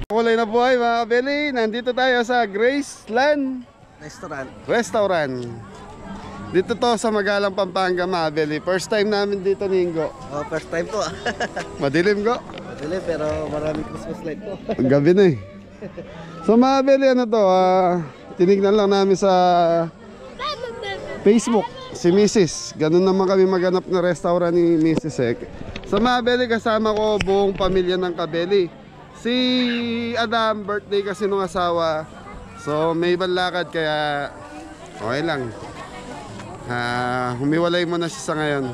Kulay na buhay mga kabeli. Nandito tayo sa Graceland Restaurant. Dito to sa Magalang, Pampanga mga kabeli. First time namin dito, Ningo. Oh, first time po. Madilim ko. Madilim pero maraming Christmas light po. Ang gabi na eh. So mga kabeli, ano to? Tinignan lang namin sa Facebook si Mrs. Ganun naman kami maghanap na restaurant ni Mrs. Sa mga kabeli, kasama ko buong pamilya ng kabeli. Si Adam, birthday kasi nung asawa. So may balakad kaya okay lang. Humiwalay mo na siya sa ngayon.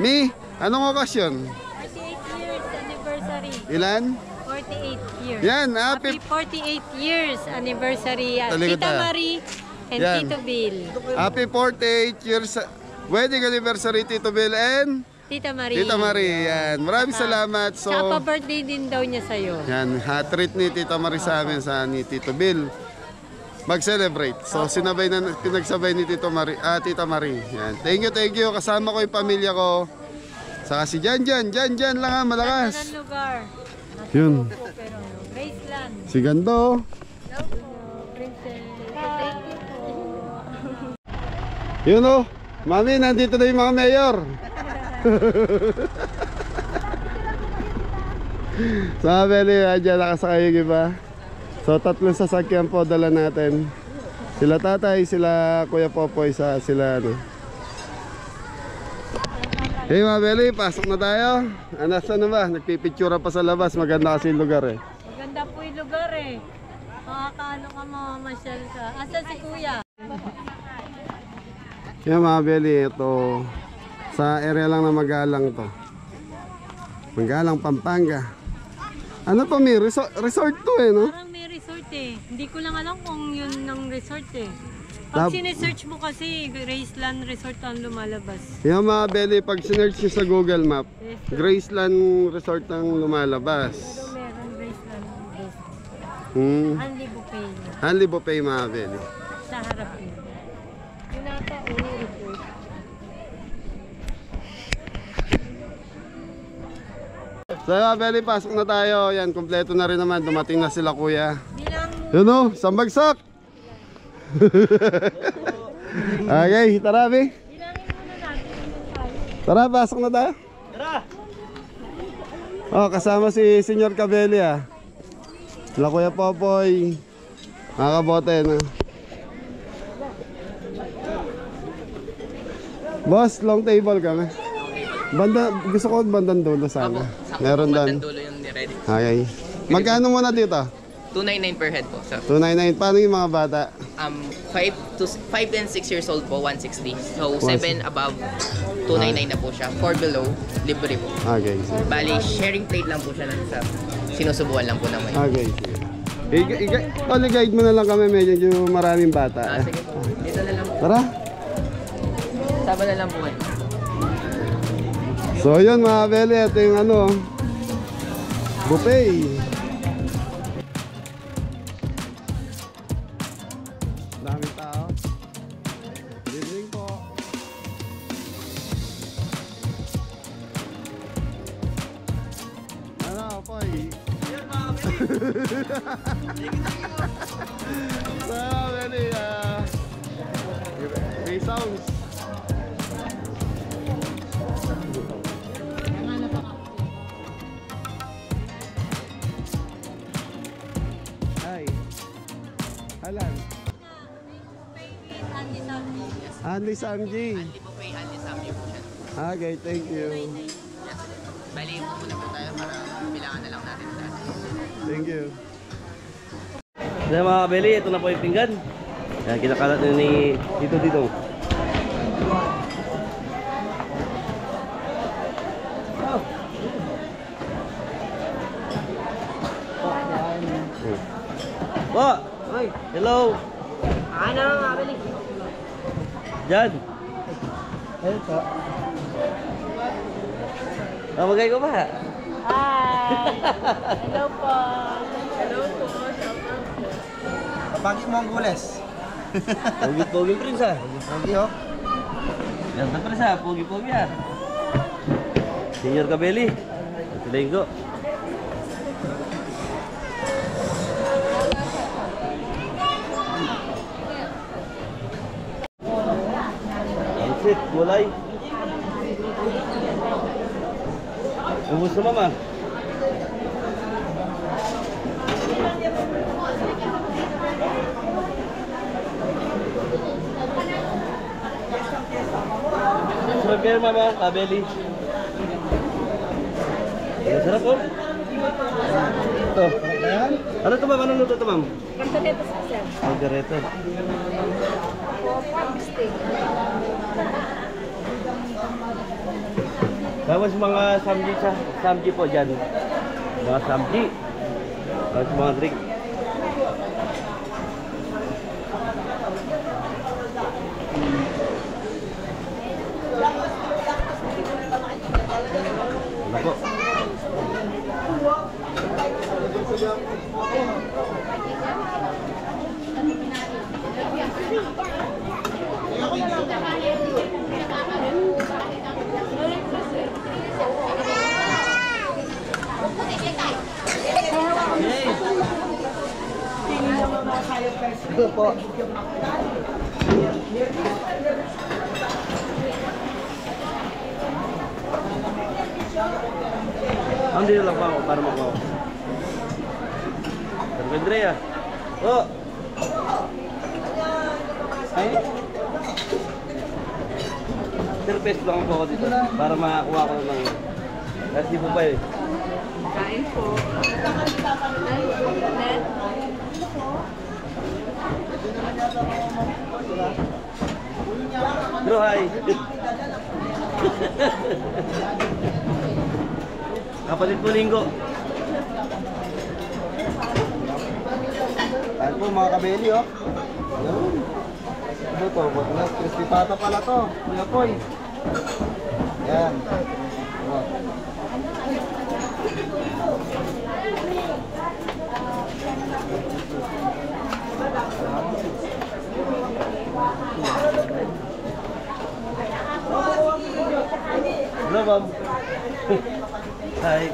Mi, anong okasyon? 48 years anniversary. Ilan? 48 years. Yan, happy 48 years anniversary. Talikod Tita tayo. Marie and Yan. Tito Bill. Happy 48 years wedding anniversary, Tito Bill and Tita Marie. Tita Marie. Yan. Maraming salamat. So, Tsaka pa-birthday din daw niya sa'yo. yan, hat-treat ni Tita Marie sa amin, sa ni Tito Bill. Mag-celebrate. So, pinagsabay ni Tita Marie. Yan. Thank you. Kasama ko yung pamilya ko. Saka si Jan lang ha, malakas. Anong lugar? Yun. Graceland. Si Gando. Hello po, Princess. Thank you po. Yun o. Mami, nandito na yung mga mayor. Sa Beli, dyan nakasakay yung iba. So 3 sasakyan po dala natin. Sila tatay, sila Kuya Popoy, sila ano. Hey mga Beli, pasok na tayo. Nasa na ba? Nagpipictura pa sa labas. Maganda kasi yung lugar eh. Maganda po yung lugar eh. Makakaano ka mamamasyal ka. Asa si Kuya? Yan mga Beli, ito sa area lang na Magalang to. Magalang, Pampanga. Ano to, may resort to eh, no? Parang may resort eh. Hindi ko lang alam kung yun ng resort eh. Pag sinesearch mo kasi, Graceland Resort ang lumalabas. Yan mga Beli, pag sinearch nyo sa Google Map, Graceland Resort ang lumalabas. Pero meron Graceland Resort. Hanli Buffet. Hanli Buffet mga Beli. Sa harap yun. Yun ata, resort. So mga Beli, pasok na tayo. Yan, kompleto na rin naman. Dumating na sila kuya. Bilang mo. Yun o, sambagsak! Okay, tara Bi. Bilangin muna natin yung tayo. Tara, pasok na tayo. Tara! Oh, kasama si Senyor Cabelli ah. Sila Kuya Popoy. Mga kabote na. Boss, long table kami. Gusto ko bandang dulo sana. Meron doon. Bandang dulo yung ready. Okay. Magkano muna dito? 299 per head po, sir. 299. Paano yung mga bata? 5 and 6 years old po, 160. So, 7 above, 299 na po siya. 4 below, libre po. Okay. Bali, sharing plate lang po siya lang sa sinusubuan lang po naman. Okay. Only guide mo na lang kami. Medyo maraming bata. Sige po. Dito na lang po. Tara. Saba na lang po. So yun mga Beli, ito yung ano, buffet. Daming tao. Good evening po. Ano po eh. Yan mga Beli. So mga Beli, may sounds. Halan. Andy Samji. Anli Buffet, Anli Samji po siya. Okay, thank you. Yes. Bali, muna po tayo para bilangan na lang natin sa Thank you. Kaya mga kabeli, ito na po yung pinggan. Yan, kinakalat na ni dito. Po! Hello! Ano mga kabili? Jan! Ayun po. Magay ko ba? Hi! Hello po! Hello po! Pagi mo ang gules. Pogi-pogi prince ah. Pogi oh. Yan na prince ah. Pogi-pogi ah. Senyor Cabelli. Ito ko. pansit, gulay. Ubus na mama. Sarap yan mama, kabeli. Sarap po. Ito. Ano ito ma'am? Anong luto ito ma'am? Cantonetas po, sir. Margareta. Pork steak. Tapos mga samji po dyan. Mga samji. Tapos mga drink. Ano po? Ito po. Hindi lang pa ako para makuha. Sir Andrea. Oh. Ay. Sir, peso lang ako dito para makakuha ko ng kasi po ba eh. Kain po. Net. Bro, hi. Kapatid po linggo. Ayan po mga kabeli, oh. Ayan. Ano to? Bukas crispy pata pala to. Kuya Poy. Ayan. Oh. Hello, ma'am. Hi.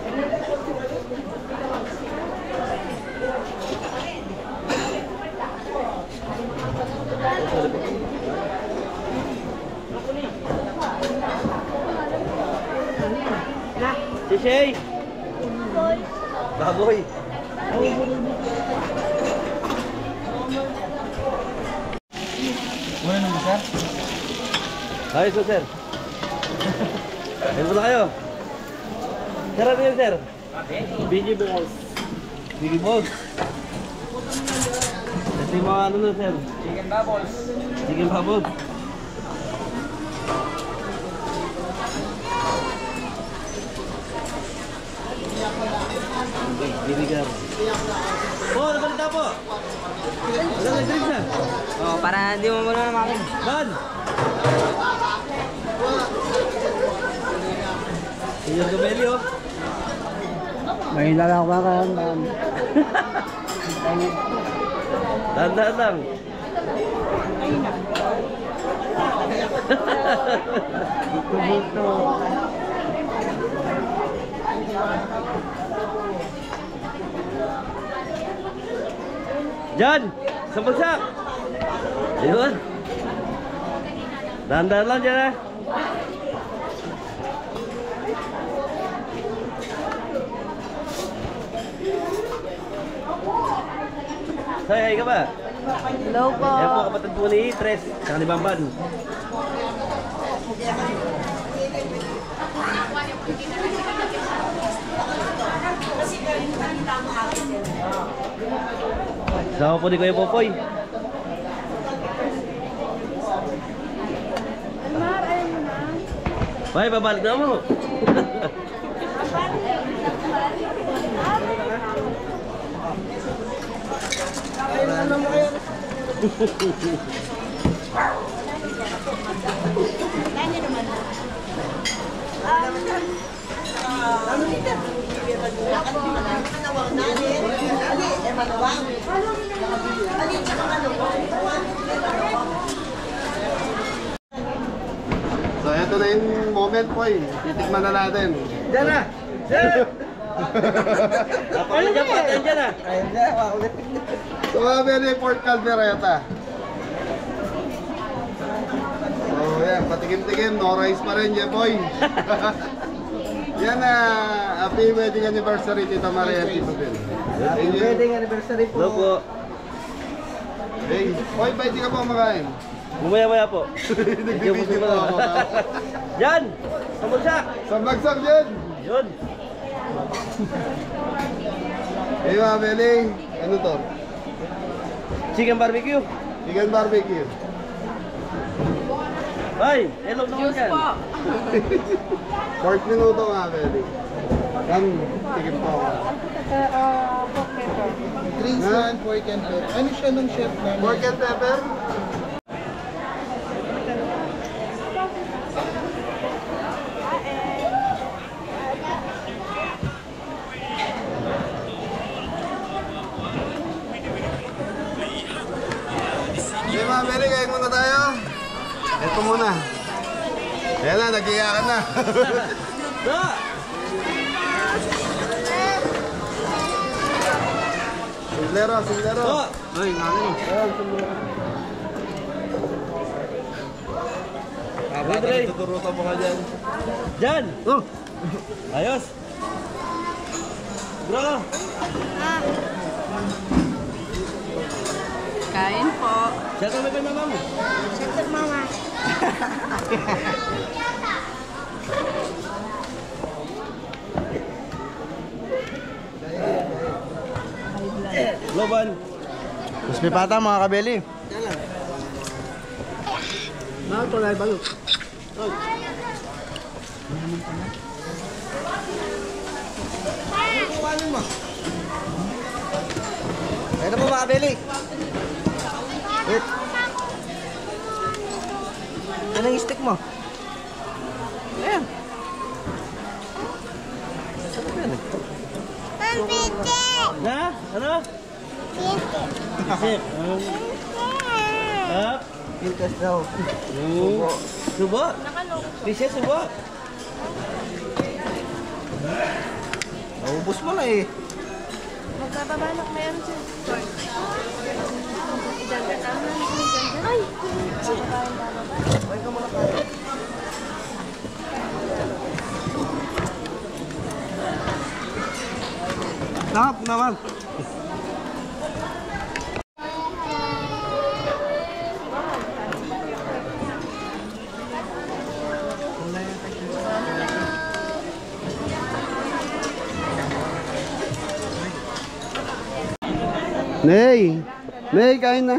Si Shay. Baboy. Muna naman, sir. Ayos po, sir. Ayos na kayo. Sir, ano yun, sir? Biggie balls. Biggie balls. Ito yung mga ano na, sir? Chicken bubbles. Chicken bubbles. Vinegar. Oh, nabalita po. Wala na drinks na. Oh, para hindi mo muna na makin. Dan! Senyor Gamelio. May lalakwa ka lang. Tandaan lang. Buto-buto. Jan! Sa bagsak! Ayun. Tandaan lang dyan, ha? Say, hi ka ba? Hello po. Yan po kapatid po ni Tres, saka ni Bamban. Sama po ni Kuya Popoy. Bay, babalik na mo. So, ito na yung moment po eh. Titikman na natin. Diyan na! Diyan! Napakala dyan, patan dyan na! So, mga very Port Caldereta. So, Oh yan, patikim-tikim, no rice pa rin, Jeboy. Yan na, happy wedding anniversary, Tita Maria at Tito Bill. Happy wedding anniversary po. Hello po. Hey, boy, pwede ka po makain. Bumaya-maya po. Nagbibideo po ako. Yan! Samulsak! Sambagsak dyan! Yun! Hey, mga Beli, ano to? Chicken barbecue. Chicken barbecue. Ay! Hello naman yan. 4 minuto mga Beli. Yan, tikim po ako. Drinks na pork and pepper. Ano siya nung chef na? Pork and pepper? Hey mga Beli, kain muna tayo. Ito muna. Ayan na, nag-iyakan na. Simplero, simplero. Ay, namin. Ayan, simplero. Andre. Tuturutan mo ka dyan. Jan! Oh! Ayos! Bro ka! Kain po. Siya kami kay mama mo. Siyempre, mama. Loban! Mas may pata mga kabeli. Nakatulay balot. Ito po mga kabeli. Wait. Ano yung stick mo? Ayan. Na? Ano? Isip. Ah? Pintas daw. Subo. Subo? Pisya subo. Naubos mo na eh. Magkababalak meron siya. Ay! Nakap naman. Nay! Nay, kain na.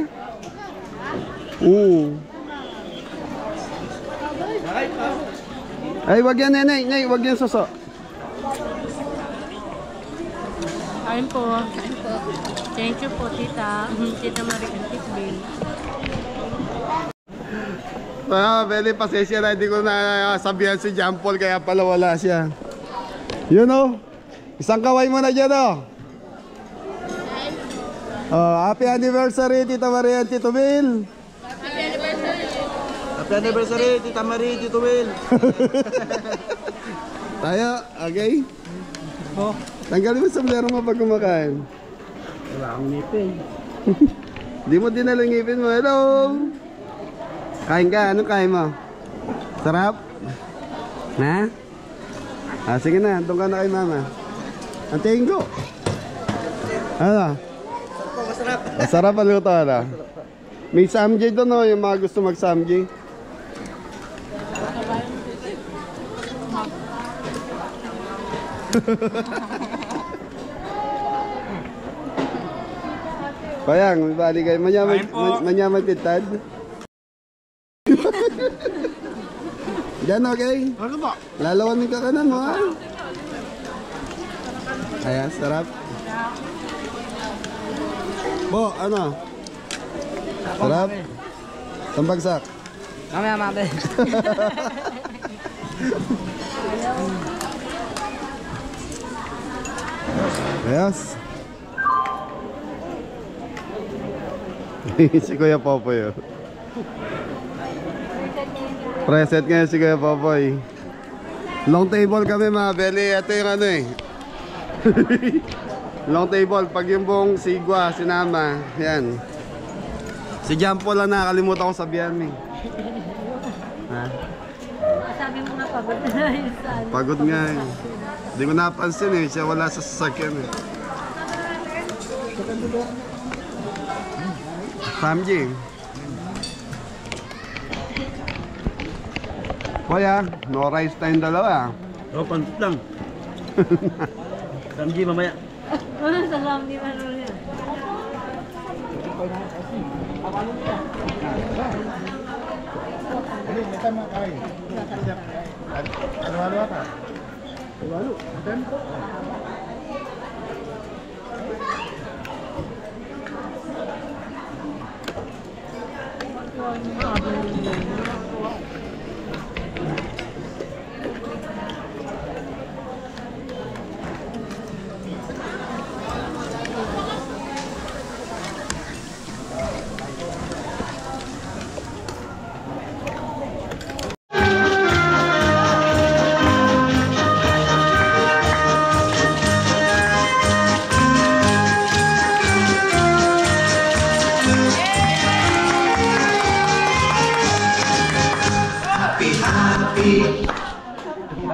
Ay, wag yan, Nay. Nay, wag yan suso. Kain po. Kain po. Thank you po, Tita. Tita Maria and Tito Bill. Beli, pasensya na. Hindi ko na sabihan si John Paul, kaya pala wala siya. Yun o. Isang kaway mo na dyan o. Oh, happy anniversary, Tita Maria and Tito Bill. Happy anniversary, Tita Marie, Tito Will. Tayo, okay? Oh. Tanggalin mo sa sombrero mo pag kumakain. Wala akong ngipin. Di mo dinala yung ngipin mo. Hello! Kain ka. Anong kain mo? Sarap? Na? Ah, sige na. Doon ka na kay mama. Antayin ko. Ano? Masarap. Masarap ang luto, ano? May samjay doon, no? Yung mga gusto mag-samjay. Payang, may bali kayo. Manyaman titad. Diyan, okay? Ano ba? Lalawanin ka kanan mo, ha? Ayan, sarap. Bo, ano? Sarap? Sambagsak? Mamaya mami. Ayos. Si Kuya Popoy, oh. Present ngayon si Kuya Popoy. Long table kami mga Beli. Ito yung ano eh. Long table. Pag yung buong sigwa, sinama. Yan. Si Jampo lang nakakalimutan ko sabihan eh. Ha? Sabi mo nga pagod na yun sa ano. Pagod nga eh. Hindi ko napansin eh. Siya wala sa sasakyan eh. Samji. Kuya, no rice tayong dalawa. Oh, pansit lang. Samji mamaya. Wala salam ni ano yan. Ano, may tama kayo. Ano ka? Ano?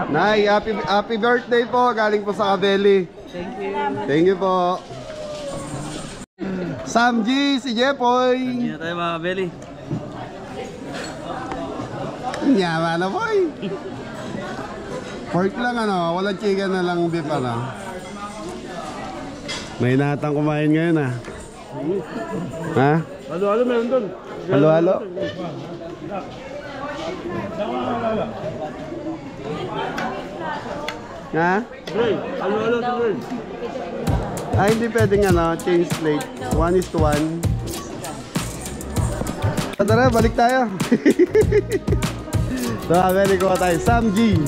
Nay, happy birthday po. Galing po sa Kabeli. Thank you. Thank you po. Samji, si Jepoy. Hindi na tayo mga belly. Nyama na boy. Pork lang ano, walang chicken na lang beef ano. May natang kumain ngayon ah. Ha? Halo-halo meron doon. Halo-halo? Ha? Bray, halo-halo sa Bray. Ay, hindi pwedeng ano, change plate. 1:1. Tara, balik tayo. So, Kabeli ko tayo. Samji.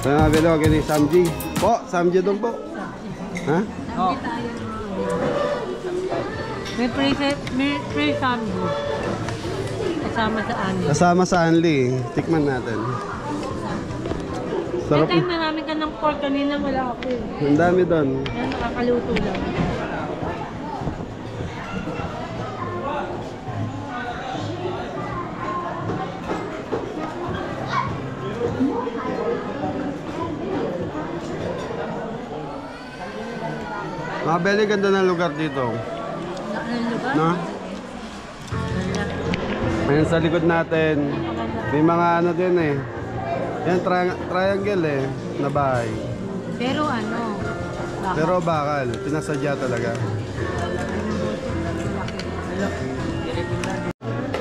Sa Kabeli, okay ni Samji. Po, Samji doon po. Ha? Oh. May pre-sambo. Kasama sa ano. Kasama sa Anli. Tikman natin. Sarap. May time marami ka ng pork. Kanina wala ako eh. Ang dami doon. Yan, nakakaluto lang. Mga Beli, ganda ng lugar dito. Anong lugar? No? Ayan sa likod natin. May mga ano din eh. Yan, triangle eh. Na bahay. Pero ano? Baka. Pero bakal. Pinasadya talaga.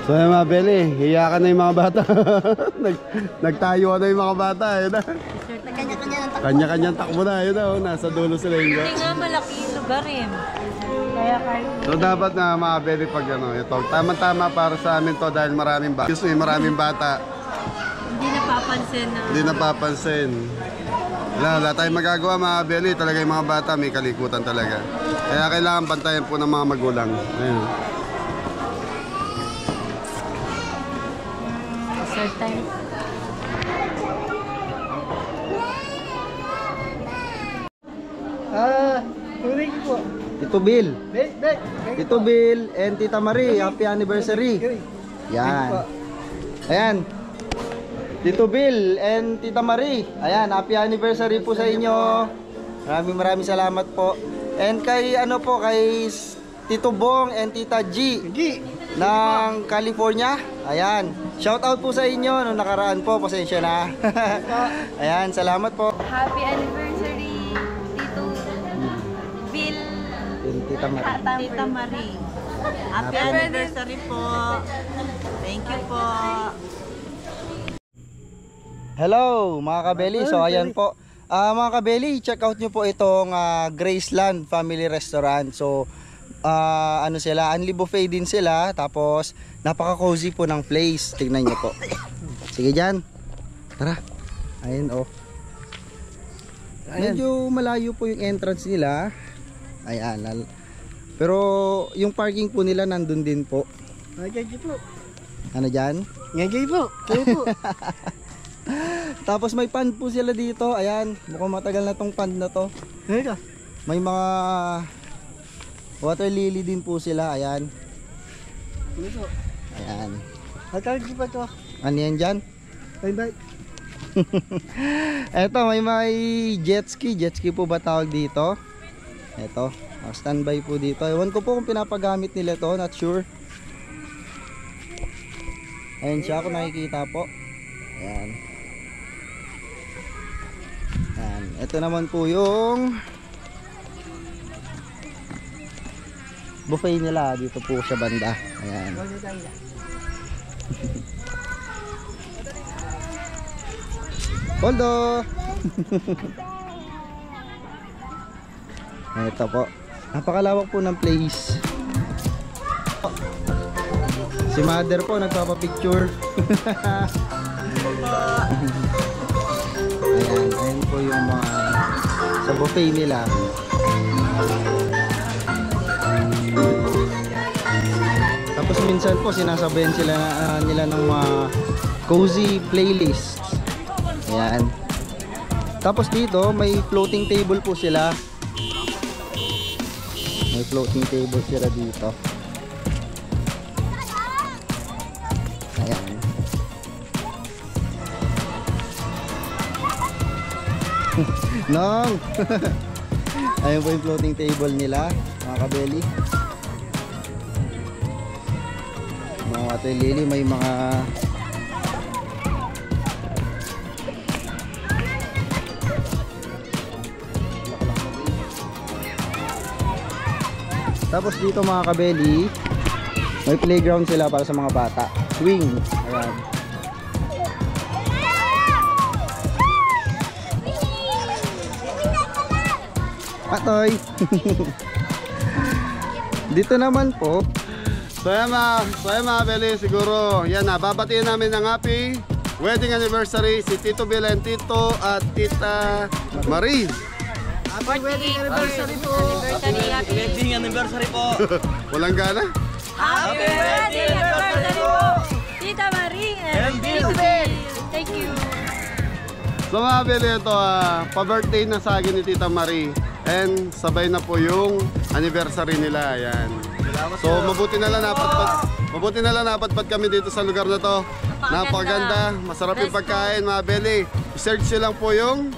So yung mga Beli, hiyakan na yung mga bata. Nagtayo na yung mga bata. Yun na. Kanya-kanyang takbo na. Yun na. Oh. Nasa dulo sila yung Hindi nga malaki yung lugar eh. Kaya kahit So dapat na mga Beli pag ano, ito. Tama-tama para sa amin to dahil maraming bata. Gusto maraming bata. hindi napapansin na. Hindi napapansin. Wala tayong magagawa mga Beli. Talaga yung mga bata may kalikutan talaga. Kaya kailangan bantayan po ng mga magulang. Ayun. Third time. Tito Bill. Tito Bill and Tita Marie, happy anniversary. Yan. Ayan. Tito Bill and Tita Marie, ayan, happy anniversary po sa inyo. Maraming salamat po. And kay kay Tito Bong and Tita G ng California. Ayan. Shout out po sa inyo nung nakaraan po, pasensya na. Ayan, salamat po. Happy anniversary, Tito Bill. Tita Marie. Tita Marie. Happy anniversary po. Thank you po. Hello mga kabeli, so ayan po mga kabeli, check out nyo po itong Graceland Family Restaurant. So sila, only buffet din sila, tapos napaka cozy po ng place, tignan nyo po. Sige dyan, tara. Ayan medyo malayo po yung entrance nila. Ayan, pero yung parking po nila nandun din po. Ano dyan? Ngayay po. Kayo po. Tapos may pond po sila dito. Ayan, mukhang matagal na tong pond na to. May mga water lily din po sila. Ayan. Ayan. Hatawid po ba ito? Ano yan dyan? Bye-bye. Eto, may jet ski. Jet ski po ba tawag dito? Eto, standby po dito. Ewan ko po kung pinapagamit nila to, not sure. Ayan siya, kung nakikita po. Ayan. Ayan. Ito naman po yung buffet nila. Dito po siya banda. Ayan. Poldo! Ito po. Napakalawak po ng place. Si mother po nagpapapicture. Ayan po yung mga sa buffet nila. Tapos minsan po sinasabayan sila nila ng mga cozy playlists. Ayan. Tapos dito may floating table po sila. May floating table sila dito. Ayan. Nong! Ayan po yung floating table nila, mga kabeli. Mga water lily, may mga tapos dito mga kabeli, may playground sila para sa mga bata. Swing. Ayan. Atoy. Dito naman po. So yan mga beli, siguro yan na, babatiin namin ng happy wedding anniversary si Tito Bill and Tito at Tita Marie. Happy wedding anniversary po. Happy wedding anniversary po. Walang gana? Happy wedding anniversary po. Tita Marie and Tito Bill. Thank you. So mga beli, ito pa-birthday na sa akin ni Tita Marie. And sabay na po yung anniversary nila. Ayan. So mabuti na lang napadpad kami dito sa lugar na to. Napakaganda, masarap yung pagkain mga beli. I-search nyo lang po yung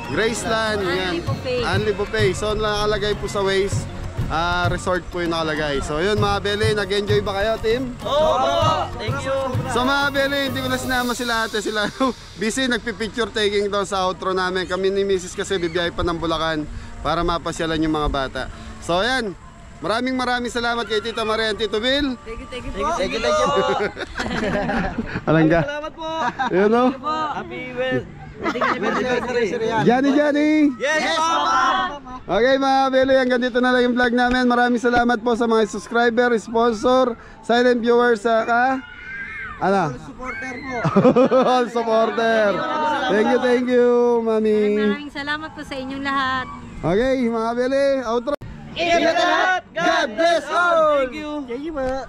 Graceland, yan. Only buffet. So nakalagay po sa Waze, resort po yung nakalagay. So yun mga beli, nag-enjoy ba kayo, team? Oo! Thank you! So mga beli, hindi ko na sinama sila ate, sila busy nagpipicture taking daw sa outro namin. Kami ni Mrs. kasi bibiyahe pa ng Bulacan para mapasyalan yung mga bata. So ayan, maraming salamat kay Tita Marie and Tito Bill. Thank you po! Alangga. Salamat po! Yun o. Happy wedding anniversary! Johnny! Yes! Papa! Okay mga beli, hanggang dito na lang yung vlog namin. Maraming salamat po sa mga subscriber, sponsor, silent viewers, saka supporter po. all supporter. Thank you, mami. Maraming salamat po sa inyong lahat. Okay mga beli, outro. Ingat lahat! God bless all! Thank you! Thank you, ma.